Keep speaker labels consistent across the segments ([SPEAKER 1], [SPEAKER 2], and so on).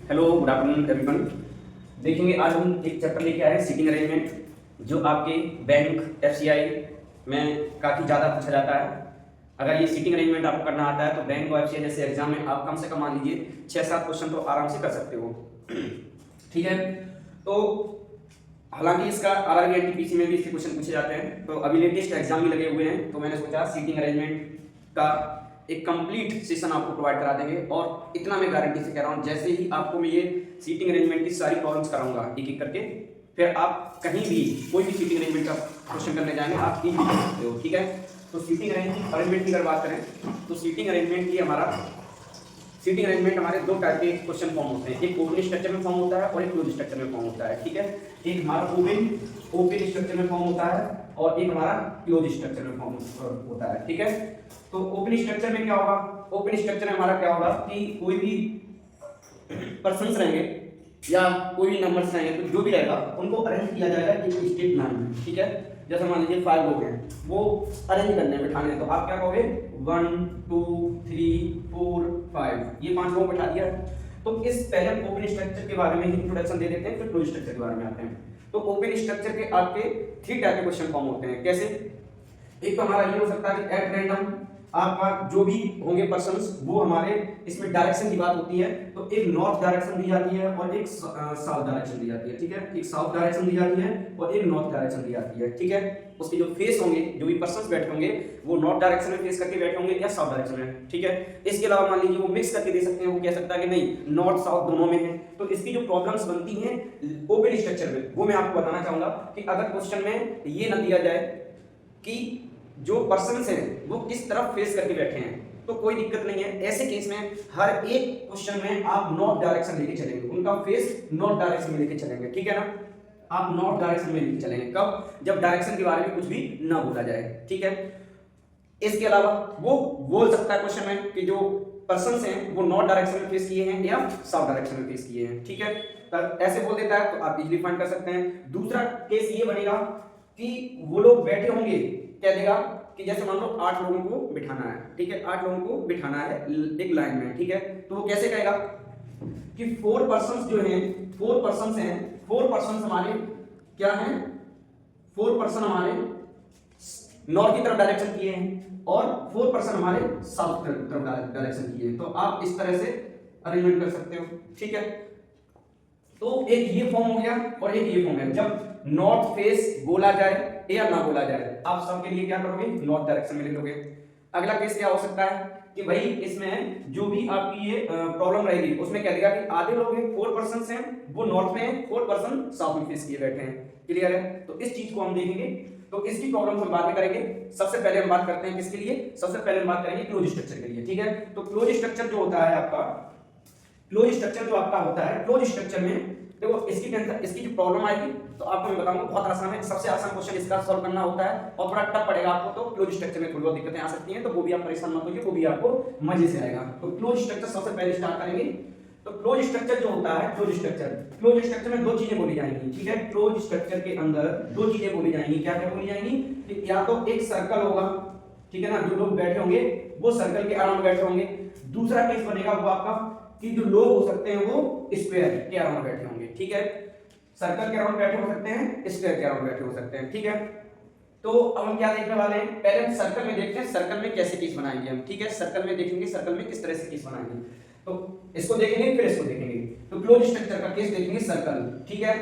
[SPEAKER 1] Hello, good afternoon everyone. देखेंगे आज हम एक चैप्टर लेके आए हैं सीटिंग अरेंजमेंट, जो आपके बैंक एफसीआई में काफ़ी ज़्यादा पूछा जाता है। अगर ये सीटिंग अरेंजमेंट आपको करना आता है तो बैंक और एफसीआई जैसे एग्जाम में आप कम से कम मान लीजिए 6-7 क्वेश्चन तो आराम से कर सकते हो। ठीक है, तो हालांकि इसका आरआरबी एनटीपीसी में भी इसके क्वेश्चन पूछे जाते हैं, तो अभी लेटेस्ट एग्जाम भी लगे हुए हैं, तो मैंने सोचा सीटिंग अरेंजमेंट का एक कंप्लीट सेशन आपको प्रोवाइड करा देंगे। और इतना मैं गारंटी से कह रहा हूँ, जैसे ही आपको मैं ये सीटिंग अरेंजमेंट की सारी प्रॉब्लम्स कराऊंगा एक एक करके, फिर आप कहीं भी कोई भी सीटिंग अरेंजमेंट का क्वेश्चन करने जाएंगे आप इजीली कर सकते हो। ठीक है, तो सीटिंग अरेंजमेंट की अगर बात करें तो सीटिंग अरेंजमेंट हमारे दो टाइप के क्वेश्चन फॉर्म होते हैं, एक ओपन स्ट्रक्चर में फॉर्म होता है और एक क्लोज स्ट्रक्चर में फॉर्म होता है। ठीक है, एक हमारा ओपन स्ट्रक्चर में फॉर्म होता है और एक हमारा क्लोज स्ट्रक्चर में फॉर्म होता है। ठीक है, तो ओपन स्ट्रक्चर में क्या होगा, ओपन स्ट्रक्चर में हमारा क्या होगा कि कोई भी पर्सन्स रहेंगे या कोई भी नंबर्स रहेंगे, तो जो भी रहेगा उनको अरेंज किया जाएगा एक स्ट्रेट लाइन में। ठीक है, जैसे मान लीजिए 5 लोग हैं, वो अरेंज करने हैं, बिठाने हैं, तो आप क्या कहोगे 1 2 3 4 5, ये 5 लोगों को बैठा दिया। तो इस पहले ओपन स्ट्रक्चर के बारे में इंट्रोडक्शन दे देते हैं, फिर क्लोज स्ट्रक्चर के बारे में आते हैं। तो ओपन स्ट्रक्चर के आपके 3 टाइप के क्वेश्चन फॉर्म होते हैं। कैसे? एक तो हमारा ये हो सकता है कि एट रैंडम आपका जो भी होंगे पर्सन्स, वो हमारे इसमें डायरेक्शन की बात होती है, तो एक नॉर्थ डायरेक्शन दी जाती है और एक साउथ डायरेक्शन दी जाती है। ठीक है, एक साउथ डायरेक्शन दी जाती है और एक नॉर्थ डायरेक्शन दी जाती है। ठीक है, उसके जो फेस होंगे, जो भी पर्सन्स बैठे होंगे, वो नॉर्थ डायरेक्शन में फेस करके बैठे होंगे या साउथ डायरेक्शन में। ठीक है, इसके अलावा मान लीजिए वो मिक्स करके दे सकते हैं, वो कह सकता है कि नहीं नॉर्थ साउथ दोनों में है। तो इसकी जो प्रॉब्लम्स बनती हैं ओपन स्ट्रक्चर में, वो मैं आपको बताना चाहूंगा कि अगर क्वेश्चन में ये ना दिया जाए कि जो पर्सन्स हैं वो किस तरफ फेस करके बैठे हैं, तो कोई दिक्कत नहीं है। ऐसे केस में हर एक क्वेश्चन में आप नॉर्थ डायरेक्शन लेके चलेंगे, उनका फेस नॉर्थ डायरेक्शन में लेके चलेंगे। ठीक है ना, आप नॉर्थ डायरेक्शन में लेके चलेंगे। कब? जब डायरेक्शन के बारे में कुछ भी ना बोला जाए। ठीक है, इसके अलावा वो बोल सकता है क्वेश्चन में कि जो पर्सन्स हैं वो नॉर्थ डायरेक्शन में फेस किए हैं या साउथ डायरेक्शन में फेस किए हैं। ठीक है, तब ऐसे बोल देता है तो आप इजीली फाइंड कर सकते हैं। दूसरा केस ये बनेगा कि वो लोग बैठे होंगे, क्या देगा कि जैसे मान लो 8 लोगों को बिठाना है। ठीक है, 8 लोगों को बिठाना है एक लाइन में। ठीक है, तो वो कैसे कहेगा कि 4 पर्सन्स जो हैं, 4 पर्सन्स हैं, 4 पर्सन्स हमारे क्या हैं, 4 पर्सन हमारे नॉर्थ की तरफ डायरेक्शन किए हैं और 4 पर्सन हमारे साउथ की तरफ डायरेक्शन किए हैं। तो आप इस तरह से अरेंजमेंट कर सकते हो। ठीक है, तो एक ये फॉर्म हो गया और एक ये फॉर्म है। जब नॉर्थ फेस बोला जाए या ना बोला जाए, आप सबके लिए क्या करोगे, नॉर्थ डायरेक्शन में लिखोगे। अगला केस क्या हो सकता है कि भाई इसमें जो भी आपकी ये प्रॉब्लम रहेगी उसमें क्या देगा कि आधे लोग हैं, 4 पर्सन्स हैं, वो नॉर्थ में हैं, 4 पर्सन साउथ में फेस किए बैठे हैं। क्लियर है? तो इस चीज को हम देखेंगे, तो इसकी प्रॉब्लम हम बाद में करेंगे। सबसे पहले हम बात करते हैं किसके लिए, सबसे पहले हम बात करेंगे क्लोज स्ट्रक्चर के लिए। ठीक है, तो क्लोज स्ट्रक्चर जो होता है आपका, क्लोज स्ट्रक्चर जो आपका होता है, क्लोज स्ट्रक्चर में देखो इसकी जो प्रॉब्लम आएगी तो आपको मैं बताऊंगा, बहुत आसान है। सबसे आसान क्वेश्चन इसका सॉल्व करना होता है और थोड़ा टफ पड़ेगा आपको, तो क्लोज स्ट्रक्चर में थोड़ी बहुत दिक्कतें आ सकती हैं, तो वो भी आप परेशान मत होइए, वो भी आपको मजे से आएगा। तो क्लोज स्ट्रक्चर सबसे पहले स्टार्ट करेंगे। तो क्लोज स्ट्रक्चर जो होता है, क्लोज स्ट्रक्चर में 2 चीजें बोली जाएंगी। ठीक है, क्लोज स्ट्रक्चर के अंदर 2 चीजें बोली जाएंगी। क्या क्या बोली जाएंगी कि या तो एक सर्कल होगा, ठीक है ना, जो लोग बैठे होंगे वो सर्कल के अराउंड बैठे होंगे। दूसरा केस बनेगा वो आपका कि जो लोग हो सकते हैं वो स्क्वायर के अराउंड बैठे होंगे। ठीक है, सर्कल के अराउंड बैठे हो सकते हैं, स्क्वायर के अराउंड बैठे हो सकते हैं। ठीक है, तो अब हम क्या देखने वाले हैं, पहले हम सर्कल में देखते हैं सर्कल में कैसे केस बनाएंगे हम। ठीक है, सर्कल में देखेंगे सर्कल में किस तरह से केस बनाएंगे, तो इसको देखेंगे फिर इसको देखेंगे। तो क्लोज स्ट्रक्चर का केस देखेंगे सर्कल। ठीक है,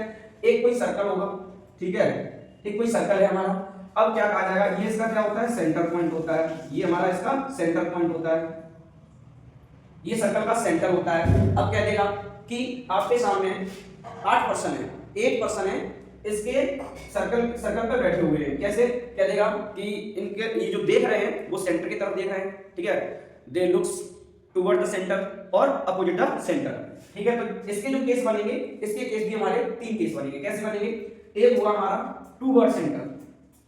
[SPEAKER 1] एक कोई सर्कल होगा, ठीक है, एक कोई सर्कल है हमारा। अब क्या कहा जाएगा, ये इसका क्या होता है, सेंटर पॉइंट होता है, ये हमारा इसका सेंटर पॉइंट होता है, ये सर्कल का सेंटर होता है। अब क्या देगा कि आपके सामने 8 पर्सन है, 1 पर्सन है इसके सर्कल पर बैठे हुए हैं। कैसे? क्या देगा कि इनके ये जो देख रहे हैं वो सेंटर की तरफ देख रहे हैं। ठीक है, दे लुक्स टुवर्ड द सेंटर और अपोजिट द सेंटर। ठीक है, तो इसके जो केस बनेंगे, इसके केस भी हमारे 3 केस बनेंगे। कैसे बनेंगे? एक होगा हमारा टुवर्ड सेंटर,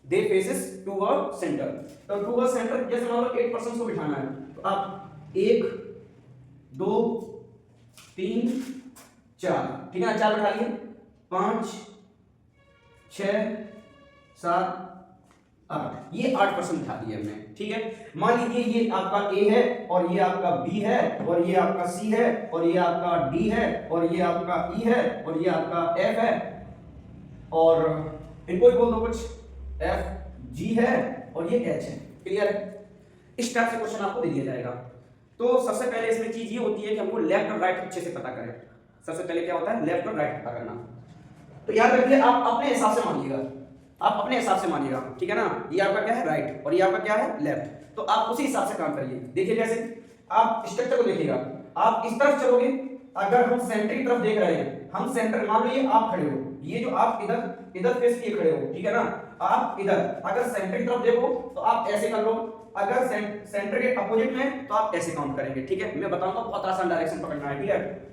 [SPEAKER 1] दे फेसेस टुवर्ड सेंटर। तो टुवर्ड सेंटर जैसे मान लो 8 पर्सन को बिठाना है, तो आप 1 2 3 4, ठीक है ना, 4 बैठा लिए, 5 6 7 8, ये 8% उठा दिए हमने, ठीक है। मान लीजिए ये आपका ए है और ये आपका बी है और ये आपका सी है और ये आपका डी है और ये आपका ई है और ये आपका एफ है और इनको भी बोल दो कुछ, एफ जी है और ये एच है। क्लियर है? इस टाइप से क्वेश्चन आपको दे दिया जाएगा। तो सबसे पहले इसमें चीज ये होती है कि हमको लेफ्ट और राइट अच्छे से पता करें। सबसे पहले क्या होता है, लेफ्ट और राइट पता करना। तो याद रखिए, आप अपने हिसाब से मानिएगा, आप अपने हिसाब से मानिएगा, ठीक है ना। ये आपका क्या है, राइट, और ये आपका क्या है, लेफ्ट। तो आप उसी हिसाब से काम करिए। देखिए कैसे, आप स्ट्रक्चर को देखिएगा, आप इस तरफ चलोगे, अगर हम सेंटर की तरफ देख रहे हैं, हम सेंटर, मान लो ये आप खड़े हो, ये जो आप इधर फेस किए खड़े हो, ठीक है ना, आप इधर अगर सेंटर की तरफ देखो तो आप ऐसे कर लो, अगर सेंटर के अपोजिट में तो आप ऐसे काउंट करेंगे, ठीक है। मैं बताऊंगा, बहुत आसान डायरेक्शन पकड़ना है, ठीक है।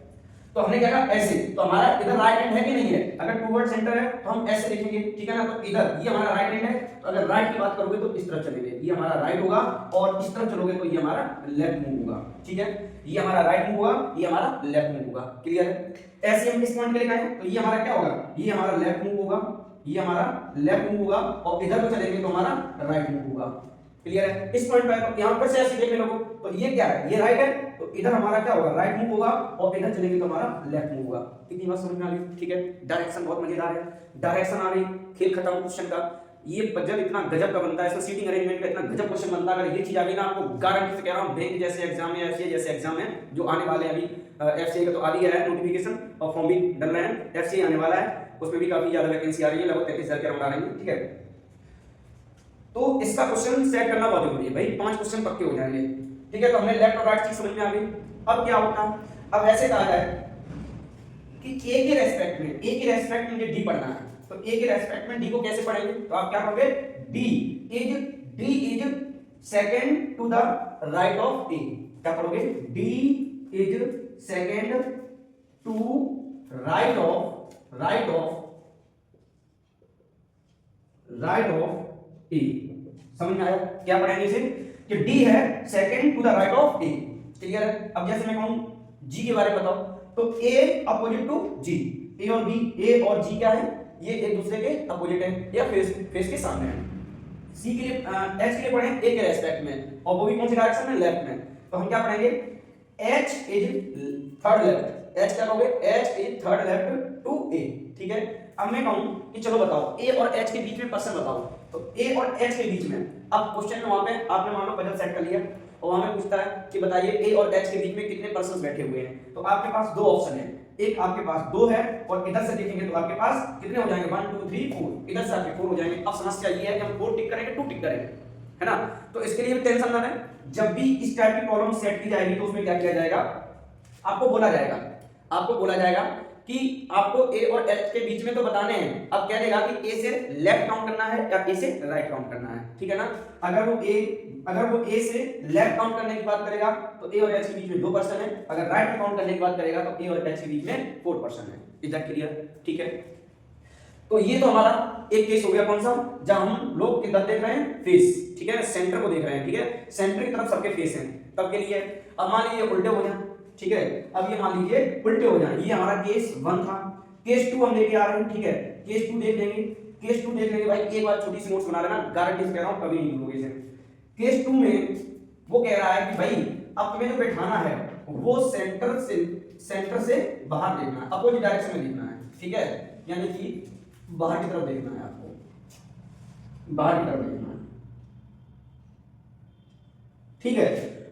[SPEAKER 1] तो हमने क्या कहा, ऐसे, तो हमारा इधर राइट हैंड है कि नहीं है, अगर टूवर्ड सेंटर है तो हम ऐसे लिखेंगे, ठीक है ना। तो इधर ये हमारा राइट हैंड है, तो अगर राइट की बात करोगे तो इस तरफ चलेंगे, ये हमारा राइट होगा, और इस तरफ चलोगे तो ये हमारा लेफ्ट मूव होगा, ठीक है। ये हमारा राइट मूव होगा, ये हमारा लेफ्ट मूव होगा। क्लियर है? ऐसे हम इस पॉइंट के लिए गए, तो ये हमारा क्या होगा, ये हमारा लेफ्ट मूव होगा, ये हमारा लेफ्ट मूव होगा, और इधर को चलेंगे तो हमारा राइट मूव होगा। क्लियर है? इस पॉइंट पर तो यहां पर से ऐसे देखने लगो, तो ये क्या है, ये राइट है, तो इधर हमारा क्या होगा, राइट मूव होगा, और इधर चलेंगे तो हमारा लेफ्ट मूव होगा। कितनी बात समझ में आ रही, ठीक है। डायरेक्शन बहुत मजेदार है, डायरेक्शन आ रही, खेल खत्म क्वेश्चन का। ये पजल इतना गजब का बनता है, इसमें सीटिंग अरेंजमेंट का इतना गजब क्वेश्चन बनता है। अगर ये चीज आ गई ना, आपको गारंटी से कह रहा हूं, बैंक जैसे एग्जाम है, एफसीए जैसे एग्जाम है जो आने वाले हैं, अभी एफसीए का तो आ गया है नोटिफिकेशन, और फॉर्म भी डल रहे हैं, एफसीए आने वाला है, उसमें भी काफी ज्यादा वैकेंसी आ रही है, लगभग 33,000 के अराउंड आ रही है, ठीक है। तो इसका क्वेश्चन सेट करना बहुत जरूरी है भाई, 5 क्वेश्चन पक्के हो जाएंगे, ठीक है। तो हमने लेफ्ट और राइट चीज समझ में आ गई। अब क्या होता है, अब ऐसे कहा जाए कि ए के रेस्पेक्ट में मुझे डी पढ़ना है, तो ए के रेस्पेक्ट में डी को कैसे पढ़ेंगे, तो आप क्या कहोगे, D is second to the right of A. क्या पढ़ोगे, D is second to right of A. समझ में आया? क्या पढ़ेंगे इसे, कि डी है second to the right of A. Clear है? अब जैसे मैं कहूं जी के बारे में बताओ, तो ए अपोजिट टू जी, ए और जी क्या है, ये एक दूसरे के अपोजिट है या फेस के सामने है। सी के लिए एच के लिए पढ़ें ए के रेस्पेक्ट में, और वो भी कौन सी डायरेक्शन में, लेफ्ट में। तो हम क्या पढ़ेंगे, H is third left, H क्या कहोगे, H is third left to A, ठीक है। अब मैं कहूं कि चलो बताओ ए और एच के बीच में पर्सन बताओ, तो ए और एच के बीच में, अब क्वेश्चन में वहां पे आपने मान लो पजल सेट कर लिया, और वहां पे पूछता है कि बताइए ए और एच के बीच में कितने पर्सन बैठे हुए हैं। तो आपके पास दो ऑप्शन है, एक आपके पास 2 है, और इधर से देखेंगे तो आपके पास कितने हो जाएंगे, 1 2 3 4, इधर से आपके 4 हो जाएंगे। अब समस्या ये है कि हम 4 टिक करेंगे 2 टिक करेंगे, है ना। तो इसके लिए भी टेंशन ना लें, जब भी इस टाइप की प्रॉब्लम सेट की जाएगी तो उसमें क्या किया जाएगा, आपको बोला जाएगा कि आपको ए और एच के बीच में तो बताने हैं। अब क्या देगा कि ए से लेफ्ट काउंट करना है या ए से राइट काउंट करना है, ठीक है ना। अगर वो ए से लेफ्ट काउंट करने की बात करेगा तो ए और एच के बीच में 2 पर्सन है, अगर राइट काउंट करने की बात करेगा तो ए और एच के बीच में 4 पर्सन है। Is that clear? ठीक है। तो ये तो हमारा एक केस हो गया, कौन सा, जहां हम लोग किधर देख रहे हैं, फेस, ठीक है, सेंटर को देख रहे हैं, ठीक है, सेंटर की तरफ सबके फेस हैं, तब के लिए। अब मान लीजिए उल्टे हो जाए, ठीक है, अब ये मान लीजिए उल्टे हो जाए, ये हमारा केस 1 था, केस 2 हम लेके आ रहे हैं, ठीक है, केस 2 देख लेंगे भाई। एक बार छोटी सी नोट्स बना लेना, गारंटी से कह रहा हूं कभी नहीं भूलोगे इसे। केस 2 में वो कह रहा है कि भाई अब तुम्हें जो बैठाना है वो सेंटर से बाहर देखना है, अपोजिट डायरेक्शन में देखना है, ठीक है, यानी कि बाहर की तरफ देखना है, आपको बाहर की तरफ देखना है, ठीक है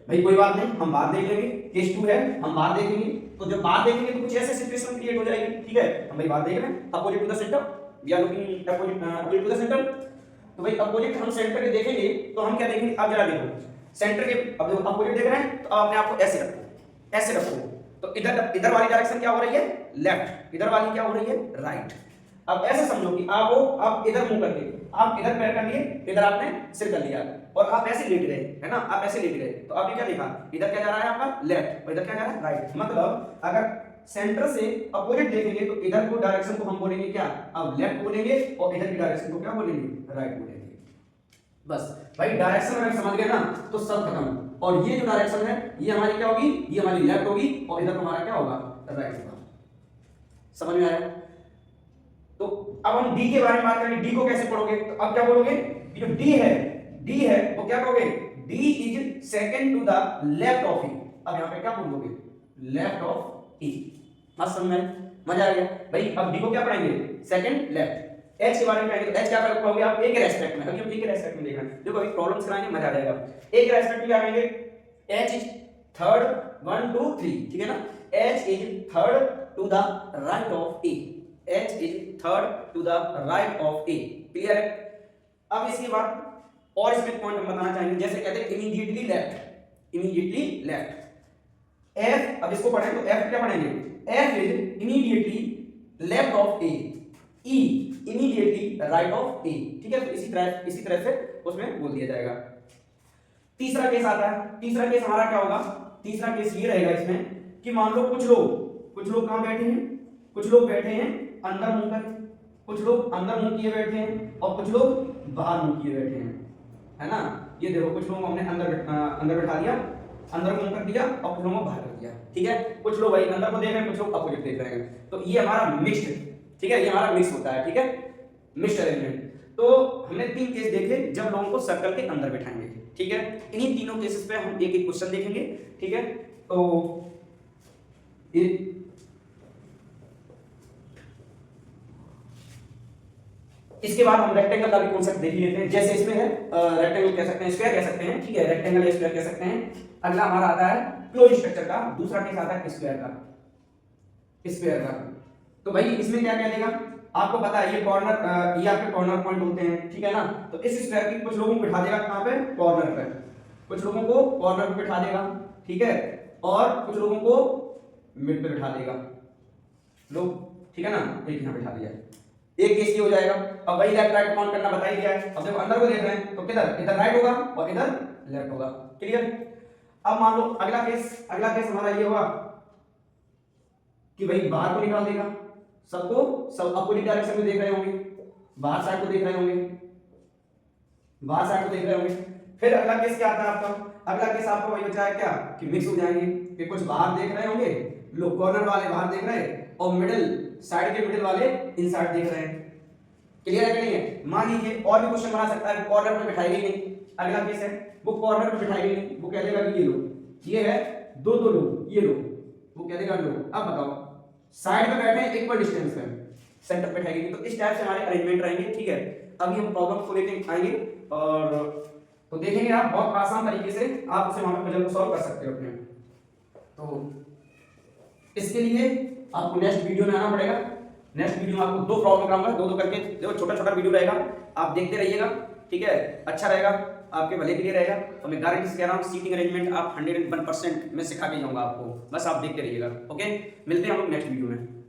[SPEAKER 1] भाई। कोई बात नहीं, हम बाहर देख लेंगे, केस 2 है, हम बाहर देखेंगे, तो जब बाहर देखेंगे तो कुछ ऐसे सिचुएशन क्रिएट हो जाएगी, ठीक है। हम भाई बाहर देख रहे हैं, opposite to the centre, we are looking opposite to the centre. तो भाई अपोजिट हम सेंटर के देखेंगे तो हम क्या देखेंगे, अब जरा देखो सेंटर के, अब देखो अपोजिट देख रहे हैं तो अपने आप को ऐसे रखो, तो इधर वाली डायरेक्शन क्या हो रही है, लेफ्ट, इधर वाली क्या हो रही है, राइट। अब ऐसे समझो कि आप इधर मुंह करके, आप इधर पैर कर लिए, इधर आपने सिर कर लिया, और आप ऐसे लेट गए, है ना, आप ऐसे लेट गए, तो आपने क्या देखा, इधर क्या जा रहा है आपका लेफ्ट, और इधर क्या जा रहा है राइट। मतलब अगर सेंटर से अपोजिट देखेंगे तो इधर को डायरेक्शन को हम बोलेंगे क्या, अब लेफ्ट बोलेंगे, और इधर की डायरेक्शन को क्या बोलेंगे, राइट बोलेंगे। बस भाई डायरेक्शन अगर समझ गए ना तो सब खत्म। और ये जो डायरेक्शन है ये हमारी क्या होगी, ये हमारी लेफ्ट होगी, और इधर हमारा क्या होगा, राइट होगा। समझ में आया? तो अब हम डी के बारे में बात करेंगे, डी को कैसे पढ़ोगे? तो अब क्या बोलोगे कि जो डी है वो क्या कहोगे? D is second to the left of E. अब यहां पे क्या बोलोगे? Left of E. मस्त समझ में, मजा आ गया भाई। अब डी को क्या पढ़ाएंगे? Second left. एच के बारे में पढ़ेंगे तो एच क्या कहोगे आप? ए के रेस्पेक्ट में। अभी हम ए के रेस्पेक्ट में देख रहे हैं, देखो अभी प्रॉब्लम्स कराएंगे, मजा आ जाएगा। ए के रेस्पेक्ट में क्या कहेंगे? एच इज थर्ड 1 2 3, ठीक है ना? H is third to the right of A. H is third to the right of A. Clear है? अब इसके बाद और इसमें पॉइंट हम बताना चाहेंगे, जैसे कहते हैं immediately left, immediately left. F, अब इसको पढ़ें तो एफ क्या पढ़ेंगे? F is immediately left of A, E immediately right of A, ठीक है? तो इसी तरह से उसमें बोल दिया जाएगा। तीसरा केस आता है। तीसरा केस हमारा क्या होगा? तीसरा केस ये रहेगा इसमें कि मान लो कुछ लोग कहां बैठे हैं? कुछ लोग बैठे हैं अंदर मुंह कर, कुछ लोग अंदर मुंह किए बैठे हैं और कुछ लोग बाहर मुंह किए बैठे हैं, है ना? ये देखो कुछ लोग हमने अंदर बैठा दिया, अंदर मुंह कर दिया और कुछ लोगों को बाहर कर दिया, ठीक है? कुछ लोग भाई अंदर को देख रहे हैं, कुछ लोग अपोजिट देख रहे हैं। तो ये हमारा मिक्स्ड, ठीक है? ये हमारा मिक्स होता है, ठीक है? Mixed arrangement. तो हमने 3 केस देखे जब लोगों को सर्कल के अंदर बैठाएंगे, ठीक है? इन्हीं तीनों केसेस पे हम एक एक क्वेश्चन देखेंगे, ठीक है? तो इसके बाद हम रेक्टेंगल का भी कॉन्सेप्ट देख लेते हैं। जैसे इसमें है रेक्टेंगल कह सकते हैं, स्क्वायर कह सकते हैं, ठीक है? रेक्टेंगल या स्क्वायर कह सकते हैं। अगला हमारा आता है क्लोज स्ट्रक्चर का, दूसरा केस आता है स्क्वायर का, स्क्वायर का। तो भाई इसमें क्या कह देगा? आपको पता है ये कॉर्नर, ये आपके कॉर्नर पॉइंट होते हैं, ठीक है ना? तो इस स्क्वायर की कुछ लोगों को बिठा देगा कहां पे? कॉर्नर पे। कुछ लोगों को कॉर्नर पे बिठा देगा, ठीक है? और कुछ लोगों को मिड पे बिठा देगा लोग, ठीक है ना? एक यहां बिठा दिया, एक केस ये हो जाएगा। अब वही लेफ्ट राइट काउंट करना बता ही दिया है। अब देखो अंदर को देख रहे हैं तो किधर? इधर राइट होगा और इधर लेफ्ट होगा, क्लियर? अब मान लो अगला केस हमारा ये होगा कि भाई बाहर को निकाल देगा, सब अपोजिट डायरेक्शन में देख रहे होंगे, बाहर साइड को देख रहे होंगे, बाहर साइड को देख रहे होंगे। फिर अगला केस क्या आता है आपका? अगला केस आपको वही बचा है क्या कि मिक्स हो जाएंगे, कि कुछ बाहर देख रहे होंगे, लोग कॉर्नर वाले बाहर देख रहे हैं और मिडिल साइड के मिडिल वाले इनसाइड देख रहे हैं। क्लियर है कि नहीं है? मान लीजिए और भी क्वेश्चन बना सकता है, कॉर्नर पे बिठाई गई नहीं। अगला केस है वो कॉर्नर पे बिठाई गई नहीं, वो कह देगा कि ये लो, ये है दो लोग, ये लो, वो कह देगा लो। अब बताओ साइड में बैठे हैं इक्वल डिस्टेंस में, सेंटर पे बैठेगी। तो इस टाइप से हमारे अरेंजमेंट रहेंगे, ठीक है? अभी हम प्रॉब्लम को लेके आएंगे और तो देखेंगे आप बहुत आसान तरीके से आप उसे वहां पे पजल को सॉल्व कर सकते हो अपने। तो इसके लिए आपको नेक्स्ट वीडियो में आना पड़ेगा। नेक्स्ट वीडियो में आपको 2 प्रॉब्लम कराऊंगा, दो करके, देखो छोटा वीडियो रहेगा, आप देखते रहिएगा, ठीक है? अच्छा रहेगा, आपके भले के लिए रहेगा। तो मैं गारंटी से कह रहा हूँ सीटिंग अरेंजमेंट आप 101% में सिखा के जाऊंगा आपको, बस आप देखते रहिएगा। ओके, मिलते हैं हम लोग नेक्स्ट वीडियो में।